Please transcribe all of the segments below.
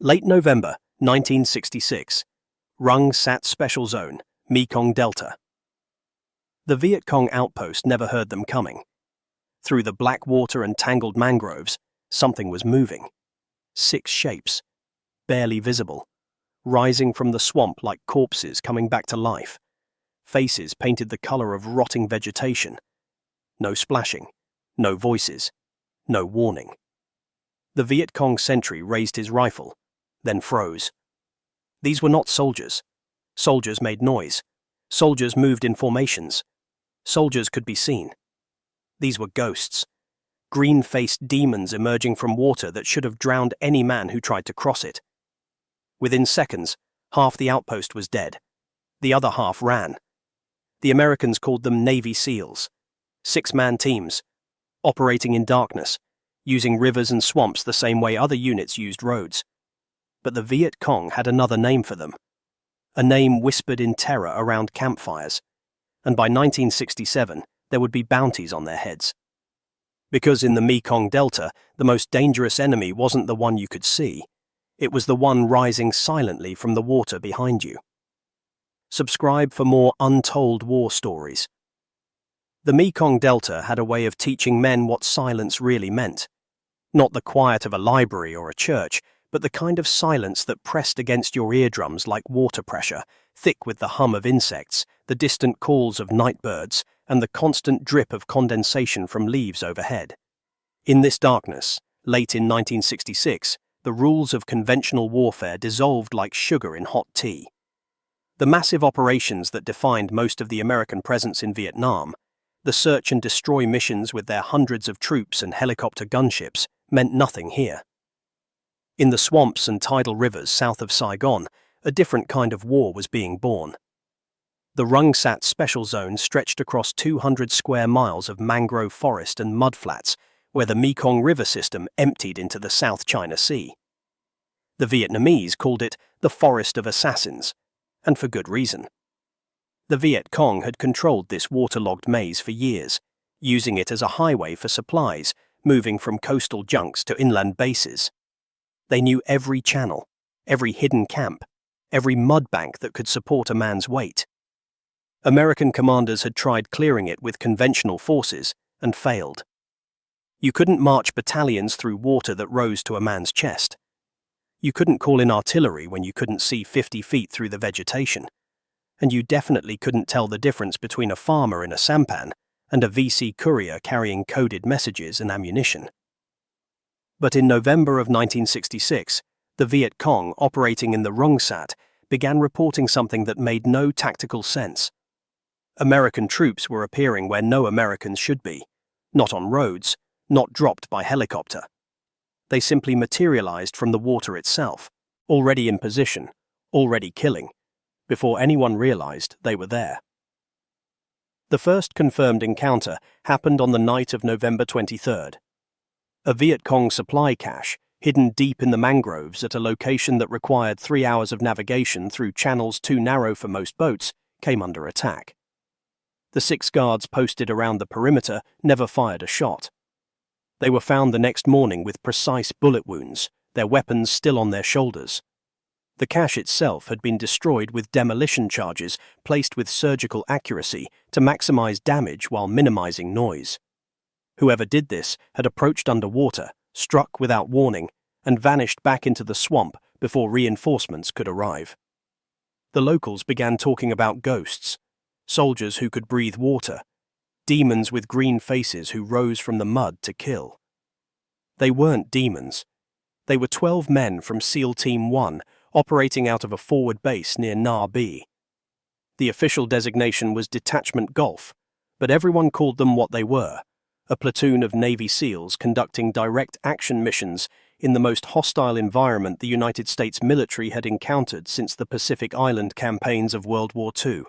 Late November 1966. Rung Sat Special Zone, Mekong Delta. The Viet Cong outpost never heard them coming. Through the black water and tangled mangroves, something was moving. 6 shapes, barely visible, rising from the swamp like corpses coming back to life. Faces painted the color of rotting vegetation. No splashing, no voices, no warning. The Viet Cong sentry raised his rifle, then froze. These were not soldiers. Soldiers made noise. Soldiers moved in formations. Soldiers could be seen. These were ghosts. Green-faced demons emerging from water that should have drowned any man who tried to cross it. Within seconds, half the outpost was dead. The other half ran. The Americans called them Navy SEALs. 6-man teams, operating in darkness, using rivers and swamps the same way other units used roads. But the Viet Cong had another name for them. A name whispered in terror around campfires. And by 1967, there would be bounties on their heads. Because in the Mekong Delta, the most dangerous enemy wasn't the one you could see. It was the one rising silently from the water behind you. Subscribe for more untold war stories. The Mekong Delta had a way of teaching men what silence really meant. Not the quiet of a library or a church, but the kind of silence that pressed against your eardrums like water pressure, thick with the hum of insects, the distant calls of night birds, and the constant drip of condensation from leaves overhead. In this darkness, late in 1966, the rules of conventional warfare dissolved like sugar in hot tea. The massive operations that defined most of the American presence in Vietnam, the search and destroy missions with their hundreds of troops and helicopter gunships, meant nothing here. In the swamps and tidal rivers south of Saigon, a different kind of war was being born. The Rung Sat Special Zone stretched across 200 square miles of mangrove forest and mudflats, where the Mekong River system emptied into the South China Sea. The Vietnamese called it the Forest of Assassins, and for good reason. The Viet Cong had controlled this waterlogged maze for years, using it as a highway for supplies, moving from coastal junks to inland bases. They knew every channel, every hidden camp, every mud bank that could support a man's weight. American commanders had tried clearing it with conventional forces and failed. You couldn't march battalions through water that rose to a man's chest. You couldn't call in artillery when you couldn't see 50 feet through the vegetation. And you definitely couldn't tell the difference between a farmer in a sampan and a VC courier carrying coded messages and ammunition. But in November of 1966, the Viet Cong operating in the Rung Sat began reporting something that made no tactical sense. American troops were appearing where no Americans should be, not on roads, not dropped by helicopter. They simply materialized from the water itself, already in position, already killing, before anyone realized they were there. The first confirmed encounter happened on the night of November 23rd. A Viet Cong supply cache, hidden deep in the mangroves at a location that required 3 hours of navigation through channels too narrow for most boats, came under attack. The 6 guards posted around the perimeter never fired a shot. They were found the next morning with precise bullet wounds, their weapons still on their shoulders. The cache itself had been destroyed with demolition charges placed with surgical accuracy to maximize damage while minimizing noise. Whoever did this had approached underwater, struck without warning, and vanished back into the swamp before reinforcements could arrive. The locals began talking about ghosts, soldiers who could breathe water, demons with green faces who rose from the mud to kill. They weren't demons. They were 12 men from SEAL Team 1 operating out of a forward base near Na B. The official designation was Detachment Gulf, but everyone called them what they were, a platoon of Navy SEALs conducting direct action missions in the most hostile environment the United States military had encountered since the Pacific Island campaigns of World War II.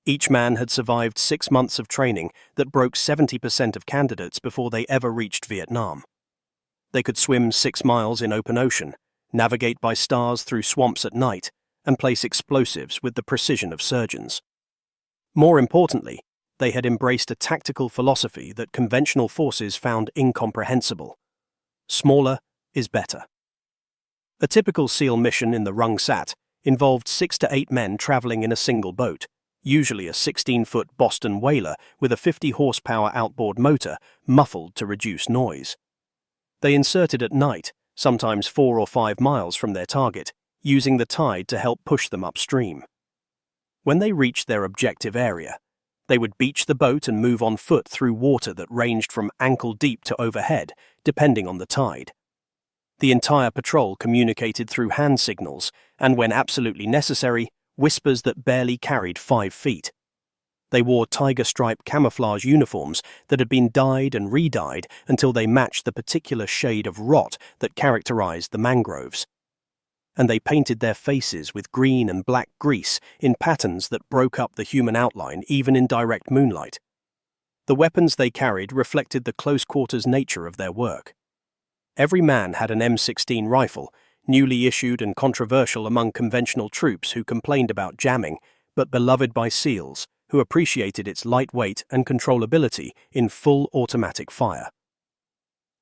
Each man had survived 6 months of training that broke 70% of candidates before they ever reached Vietnam. They could swim 6 miles in open ocean, navigate by stars through swamps at night, and place explosives with the precision of surgeons. More importantly, they had embraced a tactical philosophy that conventional forces found incomprehensible. Smaller is better. A typical SEAL mission in the Rung Sat involved 6 to 8 men traveling in a single boat, usually a 16-foot Boston whaler with a 50-horsepower outboard motor muffled to reduce noise. They inserted at night, sometimes 4 or 5 miles from their target, using the tide to help push them upstream. When they reached their objective area, they would beach the boat and move on foot through water that ranged from ankle-deep to overhead, depending on the tide. The entire patrol communicated through hand signals and, when absolutely necessary, whispers that barely carried 5 feet. They wore tiger-stripe camouflage uniforms that had been dyed and re-dyed until they matched the particular shade of rot that characterized the mangroves. And they painted their faces with green and black grease in patterns that broke up the human outline even in direct moonlight. The weapons they carried reflected the close-quarters nature of their work. Every man had an M16 rifle, newly issued and controversial among conventional troops who complained about jamming, but beloved by SEALs who appreciated its lightweight and controllability in full automatic fire.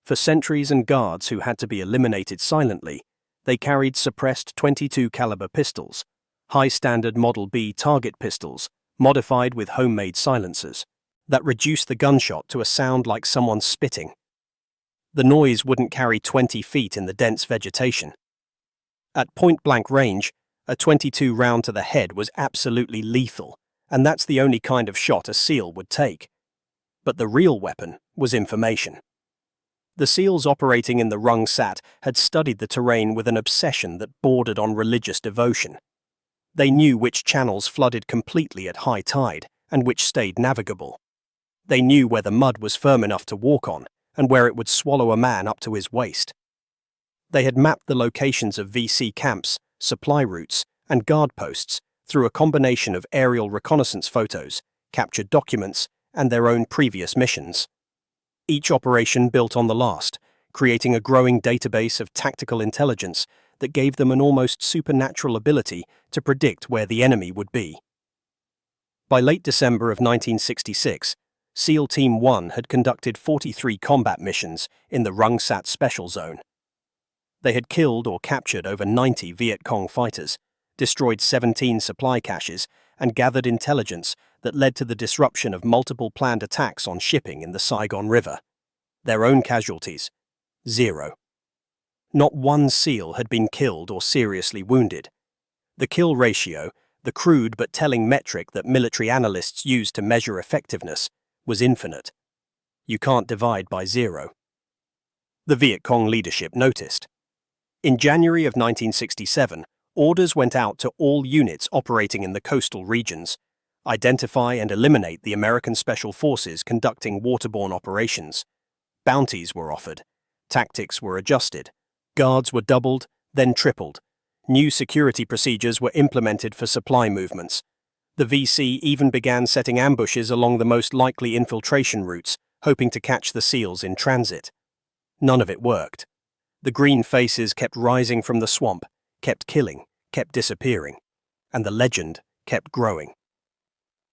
For sentries and guards who had to be eliminated silently, they carried suppressed .22 caliber pistols, high-standard Model B target pistols, modified with homemade silencers, that reduced the gunshot to a sound like someone spitting. The noise wouldn't carry 20 feet in the dense vegetation. At point-blank range, a .22 round to the head was absolutely lethal, and that's the only kind of shot a SEAL would take. But the real weapon was information. The SEALs operating in the Rung Sat had studied the terrain with an obsession that bordered on religious devotion. They knew which channels flooded completely at high tide and which stayed navigable. They knew where the mud was firm enough to walk on and where it would swallow a man up to his waist. They had mapped the locations of VC camps, supply routes, and guard posts through a combination of aerial reconnaissance photos, captured documents, and their own previous missions. Each operation built on the last, creating a growing database of tactical intelligence that gave them an almost supernatural ability to predict where the enemy would be. By late December of 1966, SEAL Team 1 had conducted 43 combat missions in the Rung Sat Special Zone. They had killed or captured over 90 Viet Cong fighters, destroyed 17 supply caches, and gathered intelligence that led to the disruption of multiple planned attacks on shipping in the Saigon River. Their own casualties: 0. Not one SEAL had been killed or seriously wounded. The kill ratio, the crude but telling metric that military analysts use to measure effectiveness, was infinite. You can't divide by 0. The Viet Cong leadership noticed. In January of 1967, orders went out to all units operating in the coastal regions: identify and eliminate the American Special Forces conducting waterborne operations. Bounties were offered. Tactics were adjusted. Guards were doubled, then tripled. New security procedures were implemented for supply movements. The VC even began setting ambushes along the most likely infiltration routes, hoping to catch the SEALs in transit. None of it worked. The green faces kept rising from the swamp, kept killing, kept disappearing, and the legend kept growing.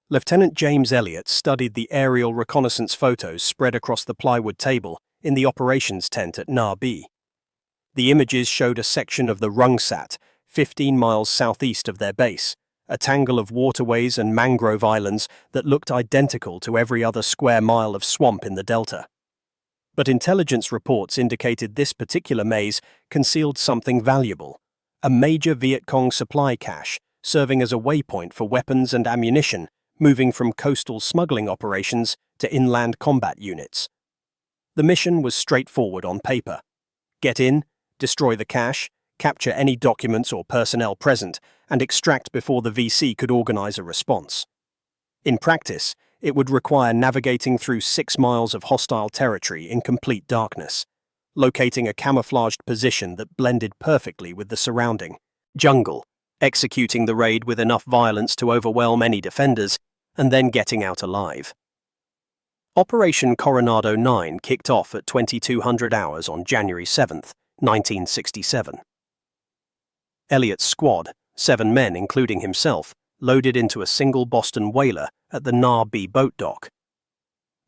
Lieutenant James Elliott studied the aerial reconnaissance photos spread across the plywood table in the operations tent at Na Bi. The images showed a section of the Rung Sat, 15 miles southeast of their base, a tangle of waterways and mangrove islands that looked identical to every other square mile of swamp in the delta. But intelligence reports indicated this particular maze concealed something valuable: a major Viet Cong supply cache serving as a waypoint for weapons and ammunition moving from coastal smuggling operations to inland combat units. The mission was straightforward on paper: get in, destroy the cache, capture any documents or personnel present, and extract before the VC could organize a response. In practice, it would require navigating through 6 miles of hostile territory in complete darkness, locating a camouflaged position that blended perfectly with the surrounding jungle, executing the raid with enough violence to overwhelm any defenders, and then getting out alive. Operation Coronado IX kicked off at 2200 hours on January 7, 1967. Elliott's squad, 7 men including himself, loaded into a single Boston whaler at the Na Bi boat dock.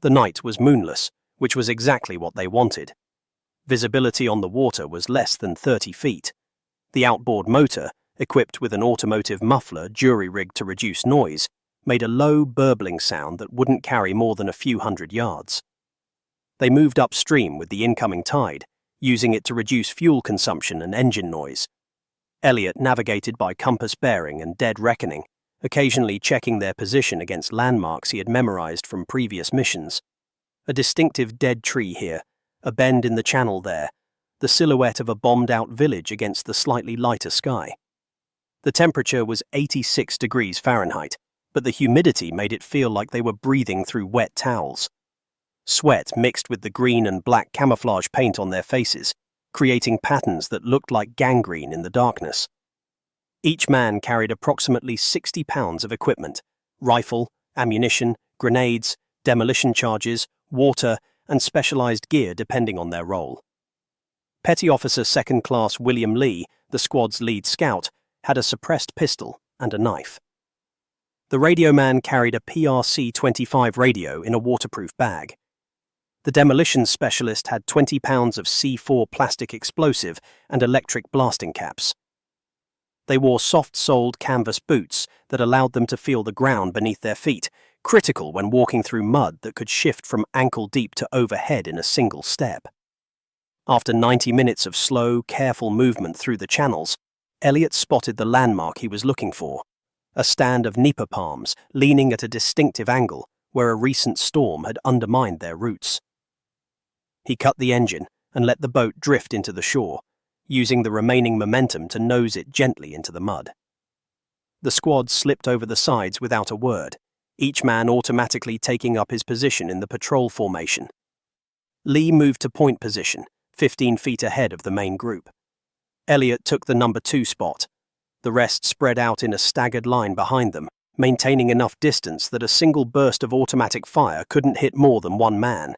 The night was moonless, which was exactly what they wanted. Visibility on the water was less than 30 feet. The outboard motor, equipped with an automotive muffler jury-rigged to reduce noise, made a low, burbling sound that wouldn't carry more than a few hundred yards. They moved upstream with the incoming tide, using it to reduce fuel consumption and engine noise. Elliot navigated by compass bearing and dead reckoning, occasionally checking their position against landmarks he had memorized from previous missions. A distinctive dead tree here, a bend in the channel there, the silhouette of a bombed-out village against the slightly lighter sky. The temperature was 86 degrees Fahrenheit, but the humidity made it feel like they were breathing through wet towels. Sweat mixed with the green and black camouflage paint on their faces, creating patterns that looked like gangrene in the darkness. Each man carried approximately 60 pounds of equipment: rifle, ammunition, grenades, demolition charges, water, and specialized gear depending on their role. Petty Officer Second Class William Lee, the squad's lead scout, had a suppressed pistol and a knife. The radio man carried a PRC-25 radio in a waterproof bag. The demolition specialist had 20 pounds of C4 plastic explosive and electric blasting caps. They wore soft-soled canvas boots that allowed them to feel the ground beneath their feet, critical when walking through mud that could shift from ankle-deep to overhead in a single step. After 90 minutes of slow, careful movement through the channels, Elliot spotted the landmark he was looking for, a stand of nipa palms leaning at a distinctive angle where a recent storm had undermined their roots. He cut the engine and let the boat drift into the shore, using the remaining momentum to nose it gently into the mud. The squad slipped over the sides without a word, each man automatically taking up his position in the patrol formation. Lee moved to point position, 15 feet ahead of the main group. Elliot took the number 2 spot. The rest spread out in a staggered line behind them, maintaining enough distance that a single burst of automatic fire couldn't hit more than one man.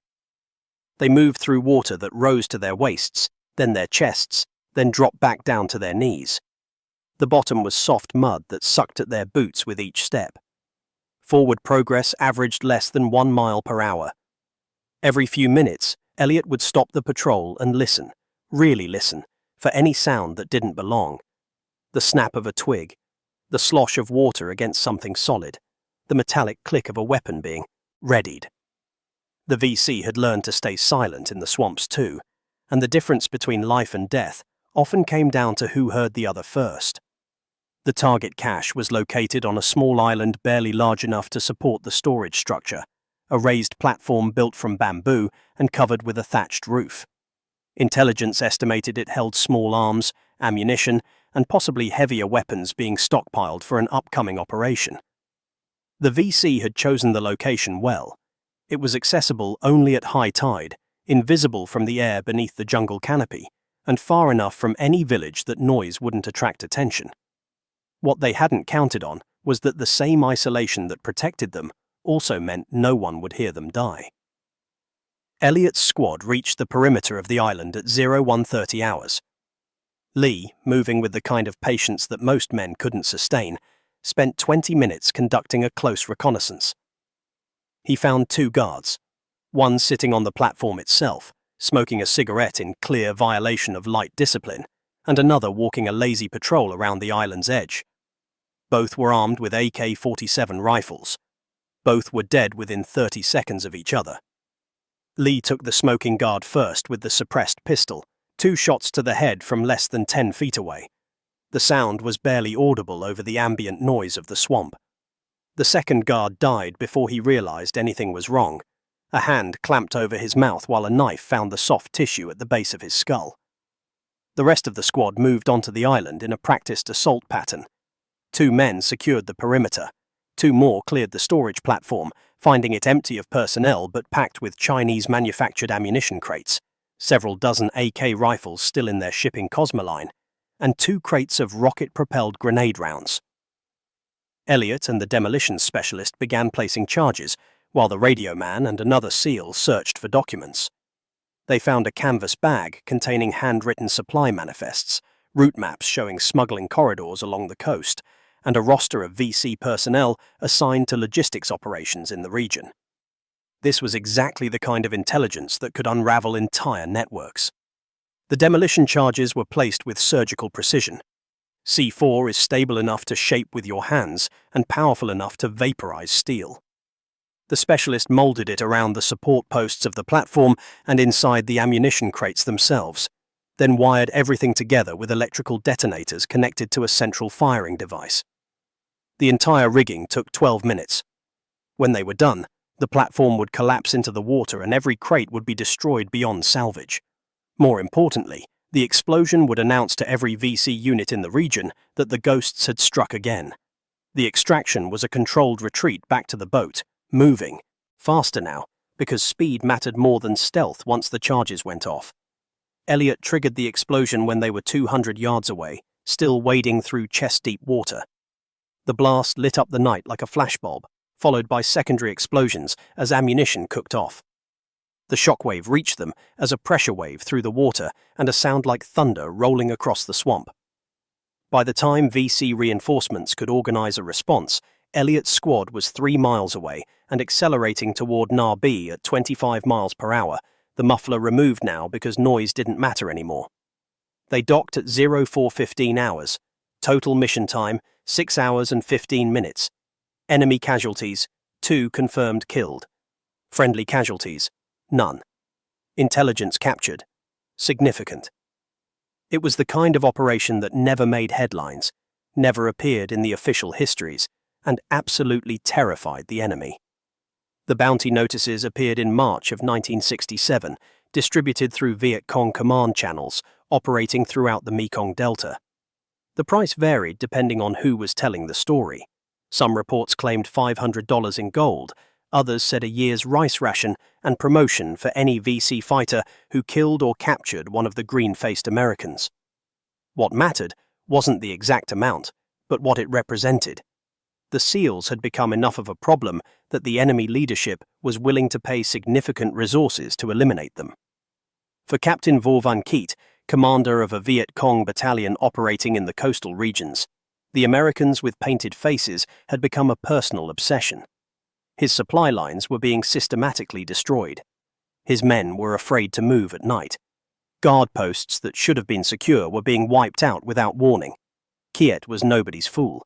They moved through water that rose to their waists, then their chests, then dropped back down to their knees. The bottom was soft mud that sucked at their boots with each step. Forward progress averaged less than 1 mile per hour. Every few minutes, Elliot would stop the patrol and listen, really listen, for any sound that didn't belong. The snap of a twig, the slosh of water against something solid, the metallic click of a weapon being readied. The VC had learned to stay silent in the swamps too, and the difference between life and death often came down to who heard the other first. The target cache was located on a small island barely large enough to support the storage structure, a raised platform built from bamboo and covered with a thatched roof. Intelligence estimated it held small arms, ammunition, and possibly heavier weapons being stockpiled for an upcoming operation. The VC had chosen the location well. It was accessible only at high tide, invisible from the air beneath the jungle canopy, and far enough from any village that noise wouldn't attract attention. What they hadn't counted on was that the same isolation that protected them also meant no one would hear them die. Elliot's squad reached the perimeter of the island at 0130 hours. Lee, moving with the kind of patience that most men couldn't sustain, spent 20 minutes conducting a close reconnaissance. He found 2 guards, one sitting on the platform itself, smoking a cigarette in clear violation of light discipline, and another walking a lazy patrol around the island's edge. Both were armed with AK-47 rifles. Both were dead within 30 seconds of each other. Lee took the smoking guard first with the suppressed pistol, 2 shots to the head from less than 10 feet away. The sound was barely audible over the ambient noise of the swamp. The second guard died before he realized anything was wrong. A hand clamped over his mouth while a knife found the soft tissue at the base of his skull. The rest of the squad moved onto the island in a practiced assault pattern. 2 men secured the perimeter. 2 more cleared the storage platform, finding it empty of personnel but packed with Chinese-manufactured ammunition crates, several dozen AK rifles still in their shipping Cosmoline, and 2 crates of rocket-propelled grenade rounds. Elliot and the demolition specialist began placing charges, while the radio man and another SEAL searched for documents. They found a canvas bag containing handwritten supply manifests, route maps showing smuggling corridors along the coast, and a roster of VC personnel assigned to logistics operations in the region. This was exactly the kind of intelligence that could unravel entire networks. The demolition charges were placed with surgical precision. C4 is stable enough to shape with your hands and powerful enough to vaporize steel. The specialist molded it around the support posts of the platform and inside the ammunition crates themselves, then wired everything together with electrical detonators connected to a central firing device. The entire rigging took 12 minutes. When they were done, the platform would collapse into the water and every crate would be destroyed beyond salvage. More importantly, the explosion would announce to every VC unit in the region that the ghosts had struck again. The extraction was a controlled retreat back to the boat, moving, faster now, because speed mattered more than stealth once the charges went off. Elliot triggered the explosion when they were 200 yards away, still wading through chest-deep water. The blast lit up the night like a flashbulb, followed by secondary explosions as ammunition cooked off. The shockwave reached them as a pressure wave through the water and a sound like thunder rolling across the swamp. By the time VC reinforcements could organize a response, Elliot's squad was 3 miles away and accelerating toward Na B at 25 miles per hour, the muffler removed now because noise didn't matter anymore. They docked at 0415 hours. Total mission time, 6 hours and 15 minutes. Enemy casualties, 2 confirmed killed. Friendly casualties, none. Intelligence captured, significant. It was the kind of operation that never made headlines, never appeared in the official histories, and absolutely terrified the enemy. The bounty notices appeared in March of 1967, distributed through Viet Cong command channels, operating throughout the Mekong Delta. The price varied depending on who was telling the story. Some reports claimed $500 in gold, others said a year's rice ration and promotion for any VC fighter who killed or captured one of the green-faced Americans. What mattered wasn't the exact amount, but what it represented. The SEALs had become enough of a problem that the enemy leadership was willing to pay significant resources to eliminate them. For Captain Vo Van Kiet, commander of a Viet Cong battalion operating in the coastal regions, the Americans with painted faces had become a personal obsession. His supply lines were being systematically destroyed. His men were afraid to move at night. Guard posts that should have been secure were being wiped out without warning. Kiet was nobody's fool.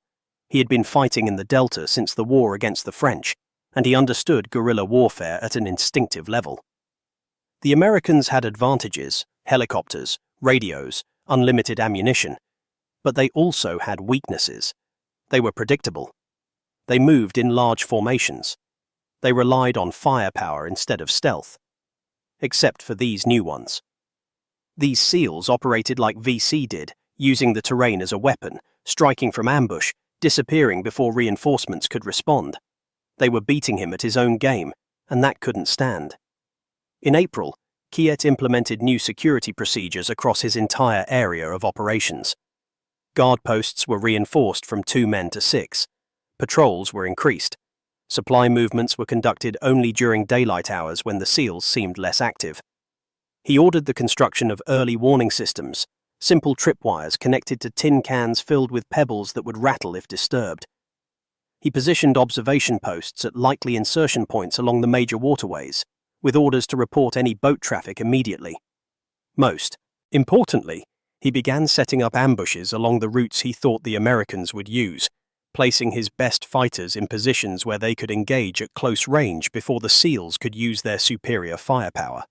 He had been fighting in the Delta since the war against the French, and he understood guerrilla warfare at an instinctive level. The Americans had advantages, helicopters, radios, unlimited ammunition, but they also had weaknesses. They were predictable. They moved in large formations. They relied on firepower instead of stealth. Except for these new ones. These SEALs operated like VC did, using the terrain as a weapon, striking from ambush, disappearing before reinforcements could respond. They were beating him at his own game, and that couldn't stand. In April, Kiet implemented new security procedures across his entire area of operations. Guard posts were reinforced from 2 men to 6. Patrols were increased. Supply movements were conducted only during daylight hours when the SEALs seemed less active. He ordered the construction of early warning systems, simple tripwires connected to tin cans filled with pebbles that would rattle if disturbed. He positioned observation posts at likely insertion points along the major waterways, with orders to report any boat traffic immediately. Most importantly, he began setting up ambushes along the routes he thought the Americans would use, placing his best fighters in positions where they could engage at close range before the SEALs could use their superior firepower.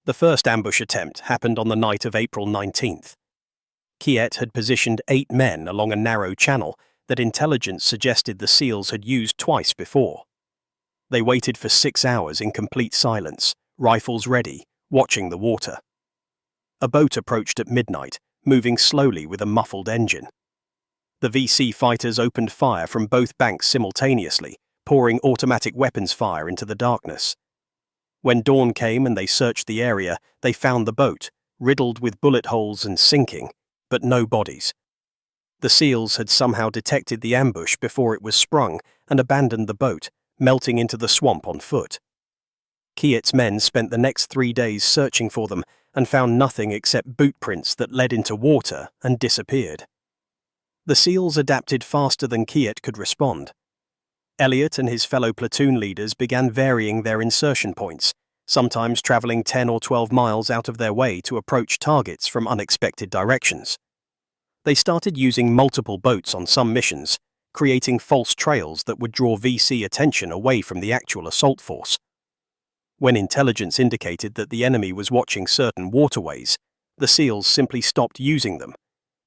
The first ambush attempt happened on the night of April 19th. Kiet had positioned 8 men along a narrow channel that intelligence suggested the SEALs had used twice before. They waited for 6 hours in complete silence, rifles ready, watching the water. A boat approached at midnight, moving slowly with a muffled engine. The VC fighters opened fire from both banks simultaneously, pouring automatic weapons fire into the darkness. When dawn came and they searched the area, they found the boat, riddled with bullet holes and sinking, but no bodies. The SEALs had somehow detected the ambush before it was sprung and abandoned the boat, melting into the swamp on foot. Kiet's men spent the next 3 days searching for them and found nothing except boot prints that led into water and disappeared. The SEALs adapted faster than Kiet could respond. Elliot and his fellow platoon leaders began varying their insertion points, sometimes traveling 10 or 12 miles out of their way to approach targets from unexpected directions. They started using multiple boats on some missions, creating false trails that would draw VC attention away from the actual assault force. When intelligence indicated that the enemy was watching certain waterways, the SEALs simply stopped using them,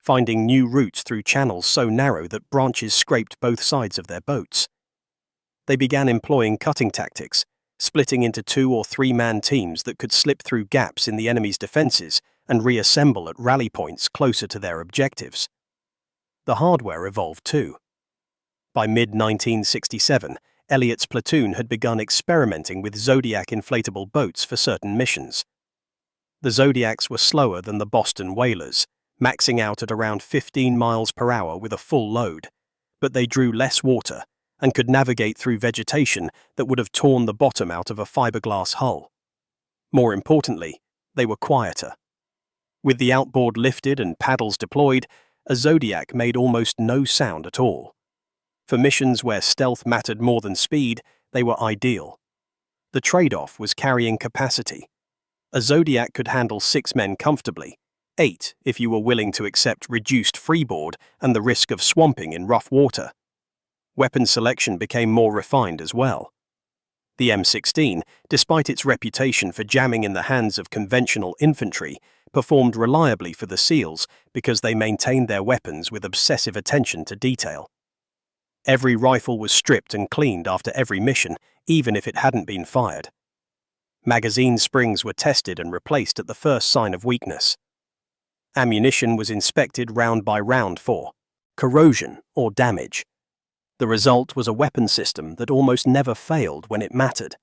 finding new routes through channels so narrow that branches scraped both sides of their boats. They began employing cutting tactics, splitting into 2 or 3-man teams that could slip through gaps in the enemy's defenses and reassemble at rally points closer to their objectives. The hardware evolved too. By mid-1967, Elliott's platoon had begun experimenting with Zodiac inflatable boats for certain missions. The Zodiacs were slower than the Boston whalers, maxing out at around 15 miles per hour with a full load, but they drew less water and could navigate through vegetation that would have torn the bottom out of a fiberglass hull. More importantly, they were quieter. With the outboard lifted and paddles deployed, a Zodiac made almost no sound at all. For missions where stealth mattered more than speed, they were ideal. The trade-off was carrying capacity. A Zodiac could handle 6 men comfortably, 8 if you were willing to accept reduced freeboard and the risk of swamping in rough water. Weapon selection became more refined as well. The M16, despite its reputation for jamming in the hands of conventional infantry, performed reliably for the SEALs because they maintained their weapons with obsessive attention to detail. Every rifle was stripped and cleaned after every mission, even if it hadn't been fired. Magazine springs were tested and replaced at the first sign of weakness. Ammunition was inspected round by round for corrosion or damage. The result was a weapon system that almost never failed when it mattered.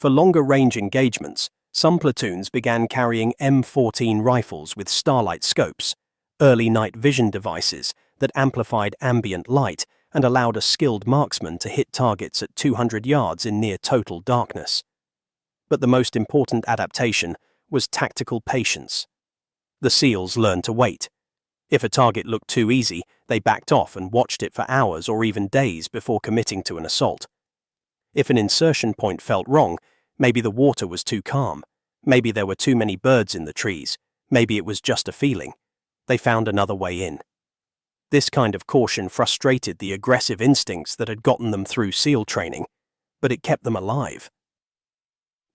For longer-range engagements, some platoons began carrying M14 rifles with starlight scopes, early night vision devices that amplified ambient light and allowed a skilled marksman to hit targets at 200 yards in near total darkness. But the most important adaptation was tactical patience. The SEALs learned to wait. If a target looked too easy, they backed off and watched it for hours or even days before committing to an assault. If an insertion point felt wrong, maybe the water was too calm, maybe there were too many birds in the trees, maybe it was just a feeling, they found another way in. This kind of caution frustrated the aggressive instincts that had gotten them through SEAL training, but it kept them alive.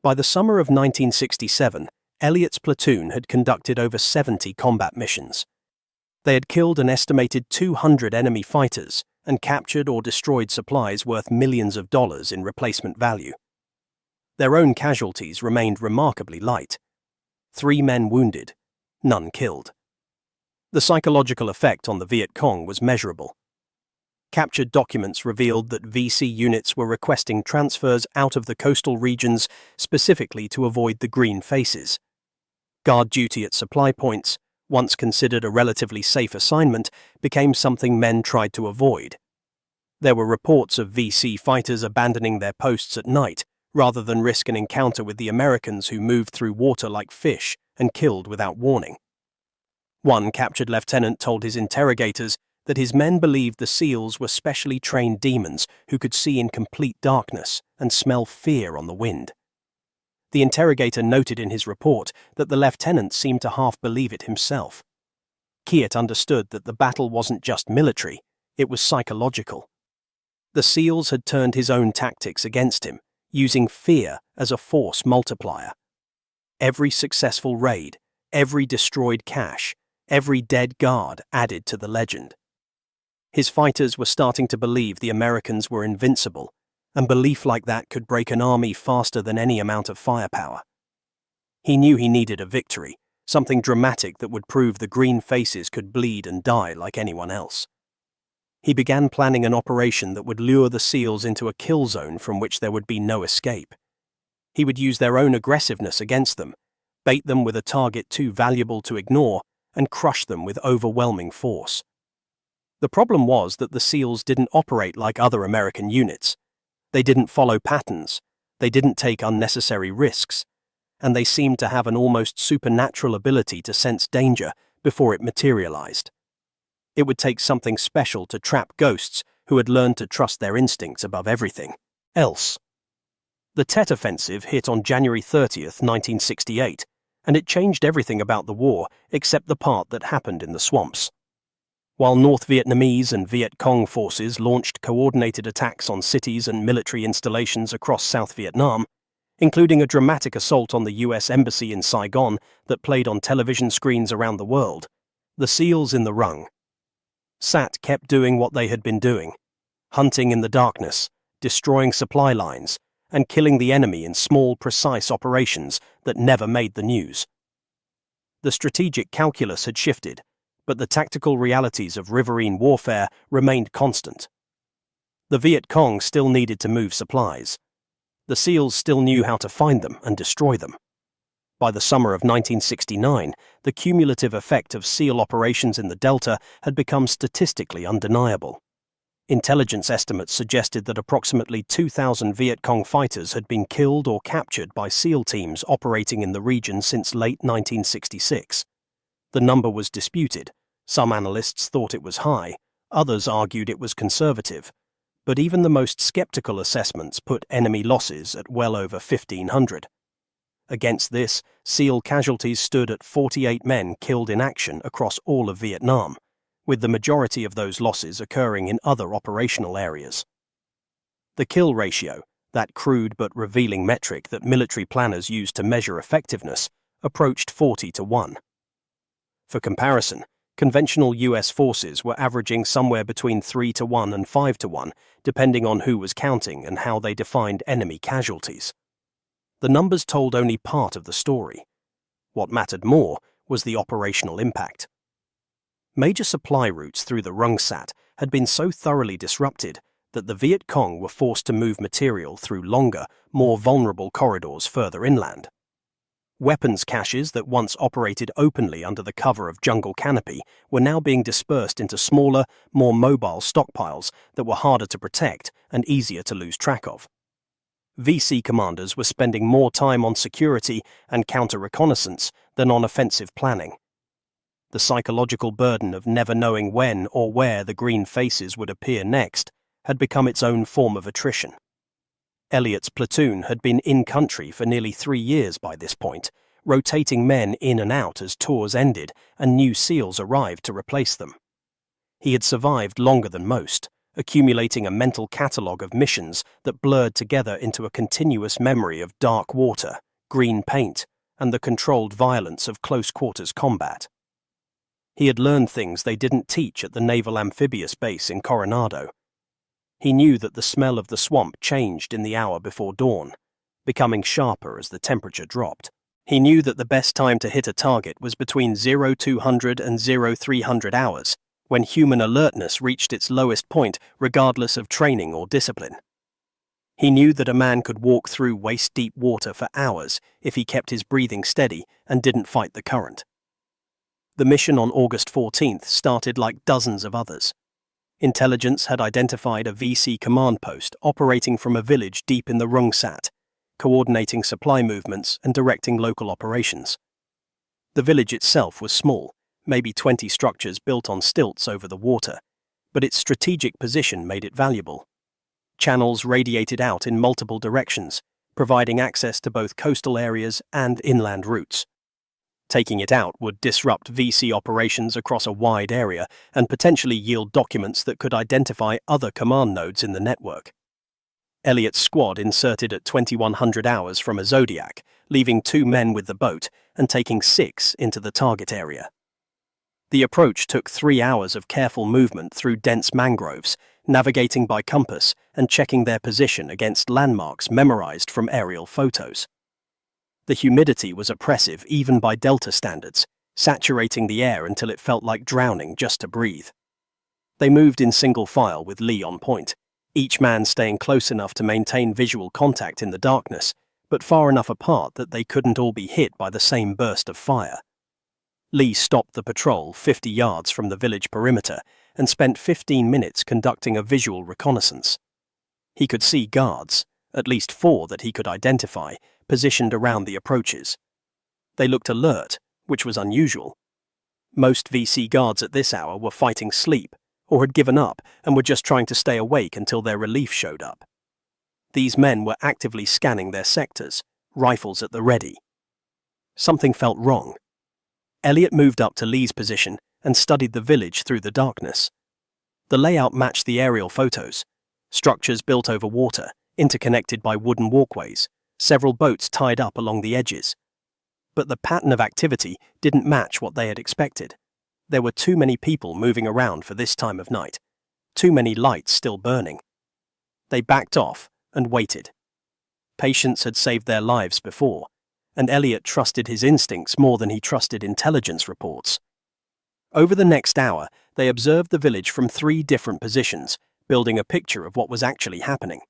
By the summer of 1967, Elliott's platoon had conducted over 70 combat missions. They had killed an estimated 200 enemy fighters and captured or destroyed supplies worth millions of dollars in replacement value. Their own casualties remained remarkably light. 3 men wounded, none killed. The psychological effect on the Viet Cong was measurable. Captured documents revealed that VC units were requesting transfers out of the coastal regions specifically to avoid the green faces. Guard duty at supply points, once considered a relatively safe assignment, became something men tried to avoid. There were reports of VC fighters abandoning their posts at night rather than risk an encounter with the Americans who moved through water like fish and killed without warning. One captured lieutenant told his interrogators that his men believed the SEALs were specially trained demons who could see in complete darkness and smell fear on the wind. The interrogator noted in his report that the lieutenant seemed to half believe it himself. Kiet understood that the battle wasn't just military, it was psychological. The SEALs had turned his own tactics against him, using fear as a force multiplier. Every successful raid, every destroyed cache, every dead guard added to the legend. His fighters were starting to believe the Americans were invincible, and belief like that could break an army faster than any amount of firepower. He knew he needed a victory, something dramatic that would prove the green faces could bleed and die like anyone else. He began planning an operation that would lure the SEALs into a kill zone from which there would be no escape. He would use their own aggressiveness against them, bait them with a target too valuable to ignore, and crush them with overwhelming force. The problem was that the SEALs didn't operate like other American units. They didn't follow patterns, they didn't take unnecessary risks, and they seemed to have an almost supernatural ability to sense danger before it materialized. It would take something special to trap ghosts who had learned to trust their instincts above everything else. The Tet Offensive hit on January 30th, 1968, and it changed everything about the war except the part that happened in the swamps. While North Vietnamese and Viet Cong forces launched coordinated attacks on cities and military installations across South Vietnam, including a dramatic assault on the US Embassy in Saigon that played on television screens around the world, the SEALs in the Rung Sat kept doing what they had been doing, hunting in the darkness, destroying supply lines, and killing the enemy in small, precise operations that never made the news. The strategic calculus had shifted, but the tactical realities of riverine warfare remained constant. The Viet Cong still needed to move supplies. The SEALs still knew how to find them and destroy them. By the summer of 1969, the cumulative effect of SEAL operations in the Delta had become statistically undeniable. Intelligence estimates suggested that approximately 2,000 Viet Cong fighters had been killed or captured by SEAL teams operating in the region since late 1966. The number was disputed. Some analysts thought it was high, others argued it was conservative, but even the most skeptical assessments put enemy losses at well over 1,500. Against this, SEAL casualties stood at 48 men killed in action across all of Vietnam, with the majority of those losses occurring in other operational areas. The kill ratio, that crude but revealing metric that military planners use to measure effectiveness, approached 40 to 1. For comparison, conventional US forces were averaging somewhere between 3 to 1 and 5 to 1, depending on who was counting and how they defined enemy casualties. The numbers told only part of the story. What mattered more was the operational impact. Major supply routes through the Rung Sat had been so thoroughly disrupted that the Viet Cong were forced to move material through longer, more vulnerable corridors further inland. Weapons caches that once operated openly under the cover of jungle canopy were now being dispersed into smaller, more mobile stockpiles that were harder to protect and easier to lose track of. VC commanders were spending more time on security and counter-reconnaissance than on offensive planning. The psychological burden of never knowing when or where the green faces would appear next had become its own form of attrition. Elliott's platoon had been in-country for nearly 3 years by this point, rotating men in and out as tours ended and new SEALs arrived to replace them. He had survived longer than most, accumulating a mental catalogue of missions that blurred together into a continuous memory of dark water, green paint, and the controlled violence of close-quarters combat. He had learned things they didn't teach at the Naval Amphibious Base in Coronado. He knew that the smell of the swamp changed in the hour before dawn, becoming sharper as the temperature dropped. He knew that the best time to hit a target was between 0200 and 0300 hours, when human alertness reached its lowest point regardless of training or discipline. He knew that a man could walk through waist-deep water for hours if he kept his breathing steady and didn't fight the current. The mission on August 14th started like dozens of others. Intelligence had identified a VC command post operating from a village deep in the Rung Sat, coordinating supply movements and directing local operations. The village itself was small, maybe 20 structures built on stilts over the water, but its strategic position made it valuable. Channels radiated out in multiple directions, providing access to both coastal areas and inland routes. Taking it out would disrupt VC operations across a wide area and potentially yield documents that could identify other command nodes in the network. Elliott's squad inserted at 2100 hours from a Zodiac, leaving 2 men with the boat and taking 6 into the target area. The approach took 3 hours of careful movement through dense mangroves, navigating by compass and checking their position against landmarks memorized from aerial photos. The humidity was oppressive even by Delta standards, saturating the air until it felt like drowning just to breathe. They moved in single file with Lee on point, each man staying close enough to maintain visual contact in the darkness, but far enough apart that they couldn't all be hit by the same burst of fire. Lee stopped the patrol 50 yards from the village perimeter and spent 15 minutes conducting a visual reconnaissance. He could see guards, at least 4 that he could identify, positioned around the approaches. They looked alert, which was unusual. Most VC guards at this hour were fighting sleep, or had given up and were just trying to stay awake until their relief showed up. These men were actively scanning their sectors, rifles at the ready. Something felt wrong. Elliot moved up to Lee's position and studied the village through the darkness. The layout matched the aerial photos. Structures built over water, interconnected by wooden walkways, several boats tied up along the edges. But the pattern of activity didn't match what they had expected. There were too many people moving around for this time of night, too many lights still burning. They backed off and waited. Patients had saved their lives before, and Elliot trusted his instincts more than he trusted intelligence reports. Over the next hour, they observed the village from 3 different positions, building a picture of what was actually happening.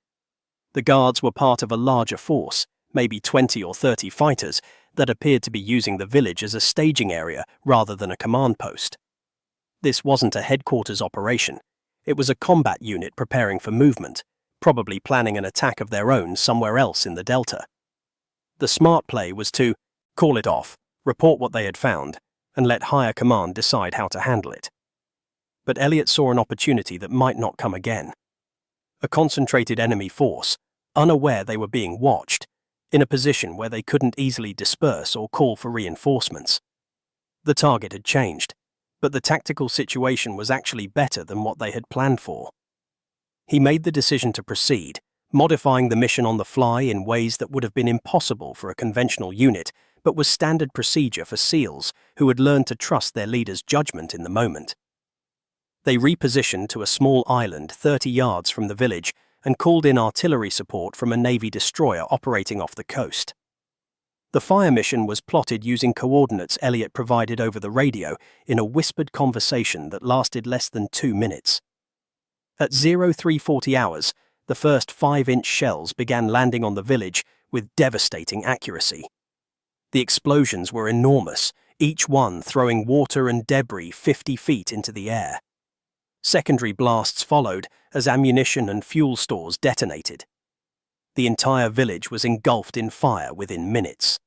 The guards were part of a larger force, maybe 20 or 30 fighters, that appeared to be using the village as a staging area rather than a command post. This wasn't a headquarters operation. It was a combat unit preparing for movement, probably planning an attack of their own somewhere else in the Delta. The smart play was to call it off, report what they had found, and let higher command decide how to handle it. But Elliot saw an opportunity that might not come again. A concentrated enemy force, unaware they were being watched, in a position where they couldn't easily disperse or call for reinforcements. The target had changed, but the tactical situation was actually better than what they had planned for. He made the decision to proceed, modifying the mission on the fly in ways that would have been impossible for a conventional unit, but was standard procedure for SEALs who had learned to trust their leader's judgment in the moment. They repositioned to a small island 30 yards from the village and called in artillery support from a Navy destroyer operating off the coast. The fire mission was plotted using coordinates Elliot provided over the radio in a whispered conversation that lasted less than 2 minutes. At 0340 hours, the first 5-inch shells began landing on the village with devastating accuracy. The explosions were enormous, each one throwing water and debris 50 feet into the air. Secondary blasts followed as ammunition and fuel stores detonated. The entire village was engulfed in fire within minutes.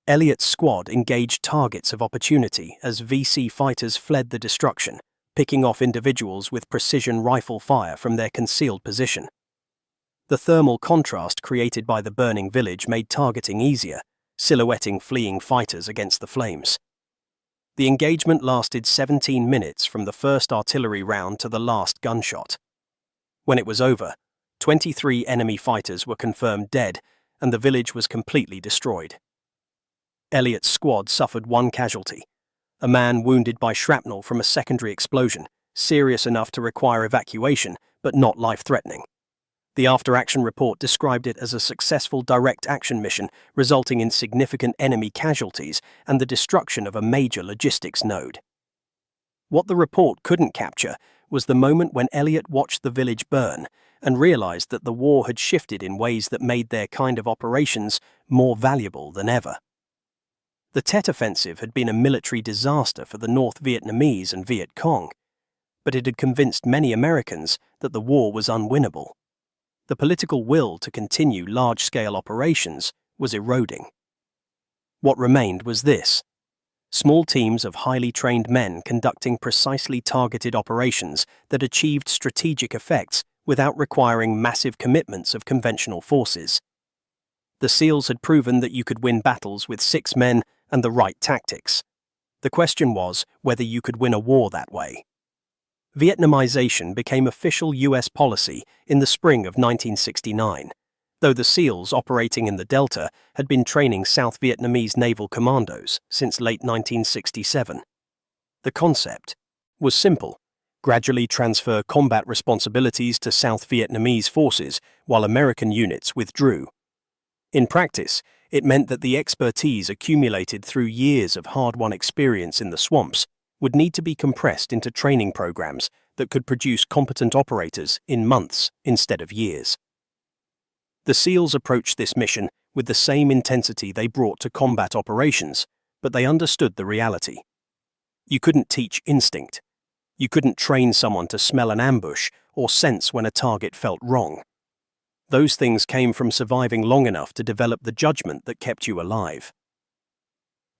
Elliot's squad engaged targets of opportunity as VC fighters fled the destruction, picking off individuals with precision rifle fire from their concealed position. The thermal contrast created by the burning village made targeting easier, silhouetting fleeing fighters against the flames. The engagement lasted 17 minutes from the first artillery round to the last gunshot. When it was over, 23 enemy fighters were confirmed dead and the village was completely destroyed. Elliot's squad suffered 1 casualty, a man wounded by shrapnel from a secondary explosion, serious enough to require evacuation but not life-threatening. The after-action report described it as a successful direct action mission resulting in significant enemy casualties and the destruction of a major logistics node. What the report couldn't capture was the moment when Elliot watched the village burn and realized that the war had shifted in ways that made their kind of operations more valuable than ever. The Tet Offensive had been a military disaster for the North Vietnamese and Viet Cong, but it had convinced many Americans that the war was unwinnable. The political will to continue large-scale operations was eroding. What remained was this: small teams of highly trained men conducting precisely targeted operations that achieved strategic effects without requiring massive commitments of conventional forces. The SEALs had proven that you could win battles with 6 men and the right tactics. The question was whether you could win a war that way. Vietnamization became official US policy in the spring of 1969, though the SEALs operating in the Delta had been training South Vietnamese naval commandos since late 1967. The concept was simple: gradually transfer combat responsibilities to South Vietnamese forces while American units withdrew. In practice, it meant that the expertise accumulated through years of hard-won experience in the swamps would need to be compressed into training programs that could produce competent operators in months instead of years. The SEALs approached this mission with the same intensity they brought to combat operations, but they understood the reality. You couldn't teach instinct. You couldn't train someone to smell an ambush or sense when a target felt wrong. Those things came from surviving long enough to develop the judgment that kept you alive.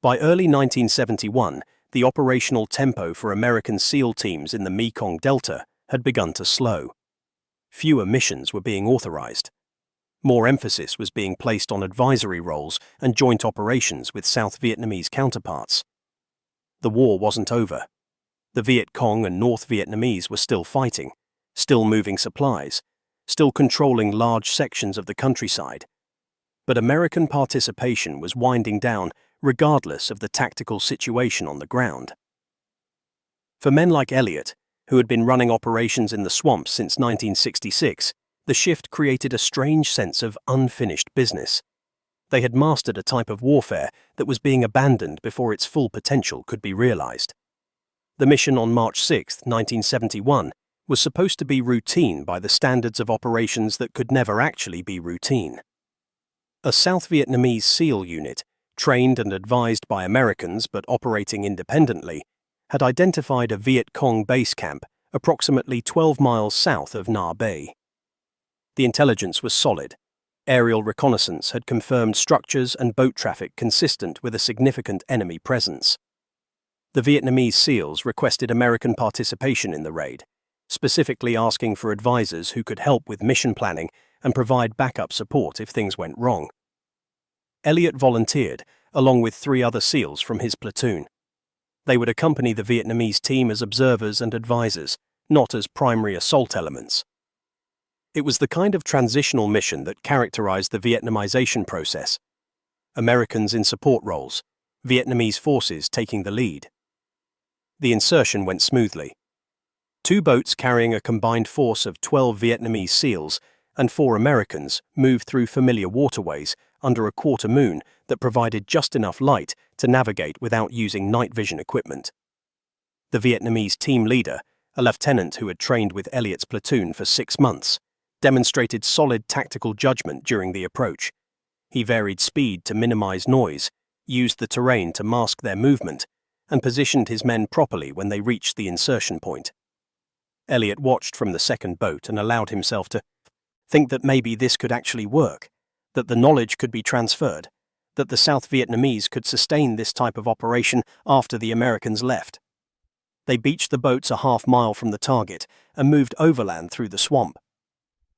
By early 1971, the operational tempo for American SEAL teams in the Mekong Delta had begun to slow. Fewer missions were being authorized. More emphasis was being placed on advisory roles and joint operations with South Vietnamese counterparts. The war wasn't over. The Viet Cong and North Vietnamese were still fighting, still moving supplies, still controlling large sections of the countryside. But American participation was winding down regardless of the tactical situation on the ground. For men like Elliot, who had been running operations in the swamps since 1966, the shift created a strange sense of unfinished business. They had mastered a type of warfare that was being abandoned before its full potential could be realized. The mission on March 6, 1971, was supposed to be routine by the standards of operations that could never actually be routine. A South Vietnamese SEAL unit, trained and advised by Americans but operating independently, had identified a Viet Cong base camp approximately 12 miles south of Na Bay. The intelligence was solid. Aerial reconnaissance had confirmed structures and boat traffic consistent with a significant enemy presence. The Vietnamese SEALs requested American participation in the raid, specifically asking for advisors who could help with mission planning and provide backup support if things went wrong. Elliot volunteered, along with 3 other SEALs from his platoon. They would accompany the Vietnamese team as observers and advisors, not as primary assault elements. It was the kind of transitional mission that characterized the Vietnamization process. Americans in support roles, Vietnamese forces taking the lead. The insertion went smoothly. 2 boats carrying a combined force of 12 Vietnamese SEALs and 4 Americans moved through familiar waterways under a quarter moon that provided just enough light to navigate without using night vision equipment. The Vietnamese team leader, a lieutenant who had trained with Elliot's platoon for 6 months, demonstrated solid tactical judgment during the approach. He varied speed to minimize noise, used the terrain to mask their movement, and positioned his men properly when they reached the insertion point. Elliot watched from the second boat and allowed himself to think that maybe this could actually work, that the knowledge could be transferred, that the South Vietnamese could sustain this type of operation after the Americans left. They beached the boats a half-mile from the target and moved overland through the swamp.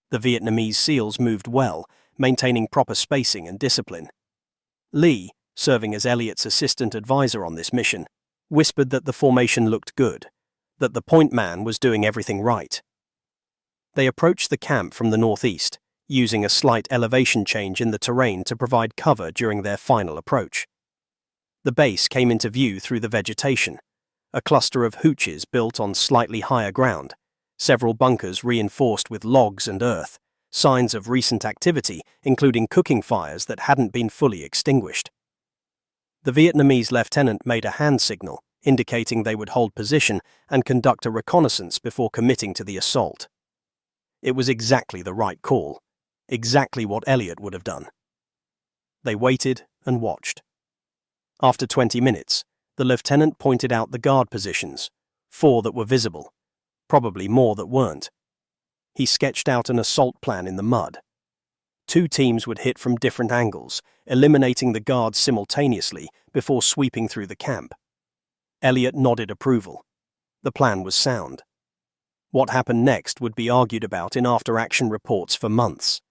The Vietnamese SEALs moved well, maintaining proper spacing and discipline. Lee, serving as Elliot's assistant advisor on this mission, whispered that the formation looked good, that the point man was doing everything right. They approached the camp from the northeast, using a slight elevation change in the terrain to provide cover during their final approach. The base came into view through the vegetation, a cluster of hooches built on slightly higher ground, several bunkers reinforced with logs and earth, signs of recent activity, including cooking fires that hadn't been fully extinguished. The Vietnamese lieutenant made a hand signal, indicating they would hold position and conduct a reconnaissance before committing to the assault. It was exactly the right call, exactly what Elliot would have done. They waited and watched. After 20 minutes, the lieutenant pointed out the guard positions, 4 that were visible, probably more that weren't. He sketched out an assault plan in the mud. 2 teams would hit from different angles, eliminating the guards simultaneously before sweeping through the camp. Elliot nodded approval. The plan was sound. What happened next would be argued about in after-action reports for months.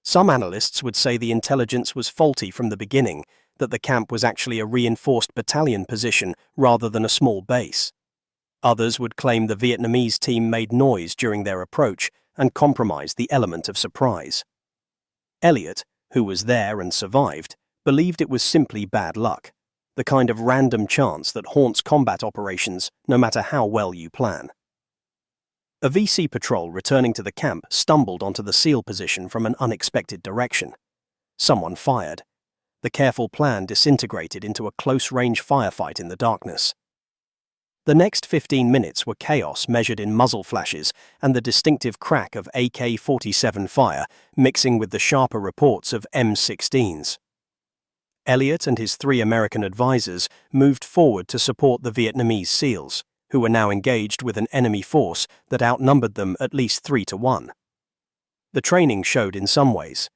Some analysts would say the intelligence was faulty from the beginning, that the camp was actually a reinforced battalion position rather than a small base. Others would claim the Vietnamese team made noise during their approach and compromised the element of surprise. Elliot, who was there and survived, believed it was simply bad luck, the kind of random chance that haunts combat operations no matter how well you plan. A VC patrol returning to the camp stumbled onto the SEAL position from an unexpected direction. Someone fired. The careful plan disintegrated into a close-range firefight in the darkness. The next 15 minutes were chaos measured in muzzle flashes and the distinctive crack of AK-47 fire mixing with the sharper reports of M16s. Elliot and his 3 American advisors moved forward to support the Vietnamese SEALs, who were now engaged with an enemy force that outnumbered them at least 3-1. The training showed in some ways.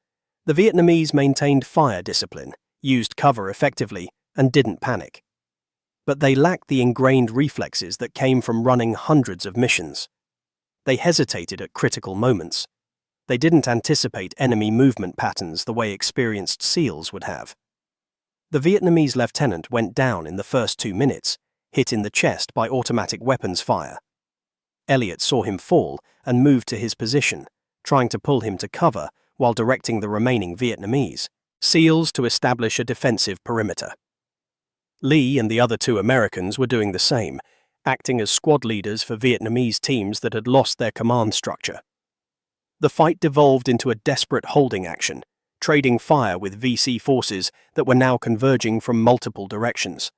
The Vietnamese maintained fire discipline, used cover effectively, and didn't panic. But they lacked the ingrained reflexes that came from running hundreds of missions. They hesitated at critical moments. They didn't anticipate enemy movement patterns the way experienced SEALs would have. The Vietnamese lieutenant went down in the first 2 minutes, hit in the chest by automatic weapons fire. Elliot saw him fall and moved to his position, trying to pull him to cover while directing the remaining Vietnamese SEALs to establish a defensive perimeter. Lee and the other 2 Americans were doing the same, acting as squad leaders for Vietnamese teams that had lost their command structure. The fight devolved into a desperate holding action, trading fire with VC forces that were now converging from multiple directions.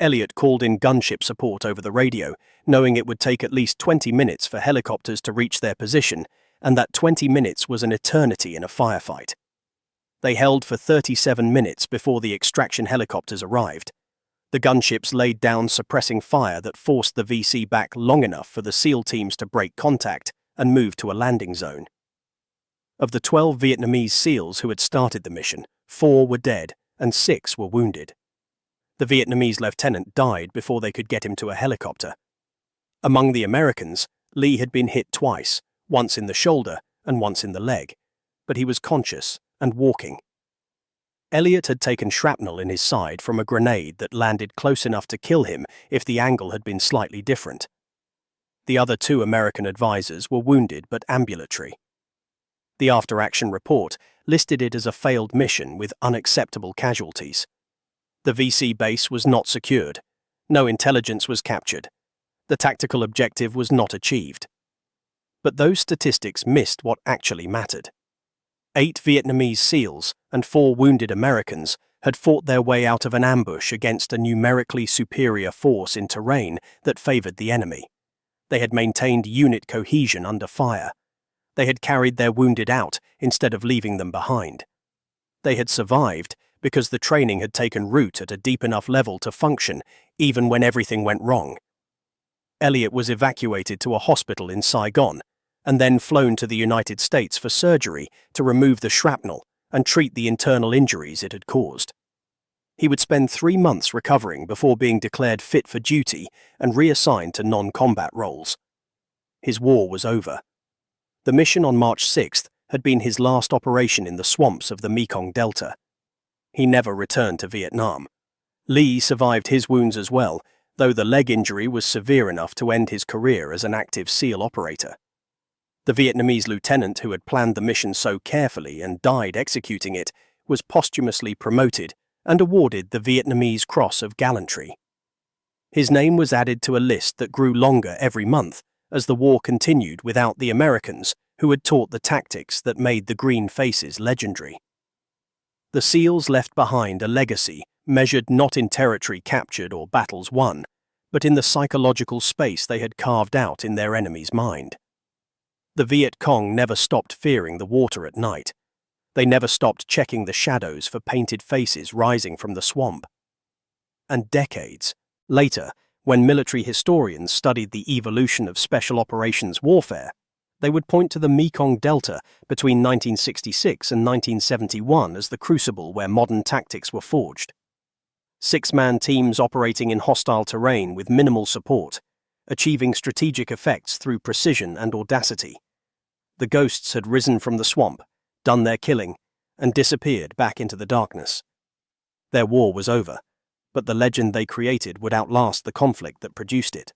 Elliot called in gunship support over the radio, knowing it would take at least 20 minutes for helicopters to reach their position, and that 20 minutes was an eternity in a firefight. They held for 37 minutes before the extraction helicopters arrived. The gunships laid down suppressing fire that forced the VC back long enough for the SEAL teams to break contact and move to a landing zone. Of the 12 Vietnamese SEALs who had started the mission, 4 were dead and 6 were wounded. The Vietnamese lieutenant died before they could get him to a helicopter. Among the Americans, Lee had been hit twice, once in the shoulder and once in the leg, but he was conscious and walking. Elliot had taken shrapnel in his side from a grenade that landed close enough to kill him if the angle had been slightly different. The other 2 American advisors were wounded but ambulatory. The after-action report listed it as a failed mission with unacceptable casualties. The VC base was not secured. No intelligence was captured. The tactical objective was not achieved. But those statistics missed what actually mattered. 8 Vietnamese SEALs and 4 wounded Americans had fought their way out of an ambush against a numerically superior force in terrain that favored the enemy. They had maintained unit cohesion under fire. They had carried their wounded out instead of leaving them behind. They had survived because the training had taken root at a deep enough level to function even when everything went wrong. Elliot was evacuated to a hospital in Saigon and then flown to the United States for surgery to remove the shrapnel and treat the internal injuries it had caused. He would spend 3 months recovering before being declared fit for duty and reassigned to non-combat roles. His war was over. The mission on March 6th had been his last operation in the swamps of the Mekong Delta. He never returned to Vietnam. Lee survived his wounds as well, though the leg injury was severe enough to end his career as an active SEAL operator. The Vietnamese lieutenant who had planned the mission so carefully and died executing it was posthumously promoted and awarded the Vietnamese Cross of Gallantry. His name was added to a list that grew longer every month as the war continued without the Americans who had taught the tactics that made the green faces legendary. The SEALs left behind a legacy measured not in territory captured or battles won, but in the psychological space they had carved out in their enemy's mind. The Viet Cong never stopped fearing the water at night. They never stopped checking the shadows for painted faces rising from the swamp. And decades later, when military historians studied the evolution of special operations warfare, they would point to the Mekong Delta between 1966 and 1971 as the crucible where modern tactics were forged. 6-man teams operating in hostile terrain with minimal support, achieving strategic effects through precision and audacity. The ghosts had risen from the swamp, done their killing, and disappeared back into the darkness. Their war was over, but the legend they created would outlast the conflict that produced it.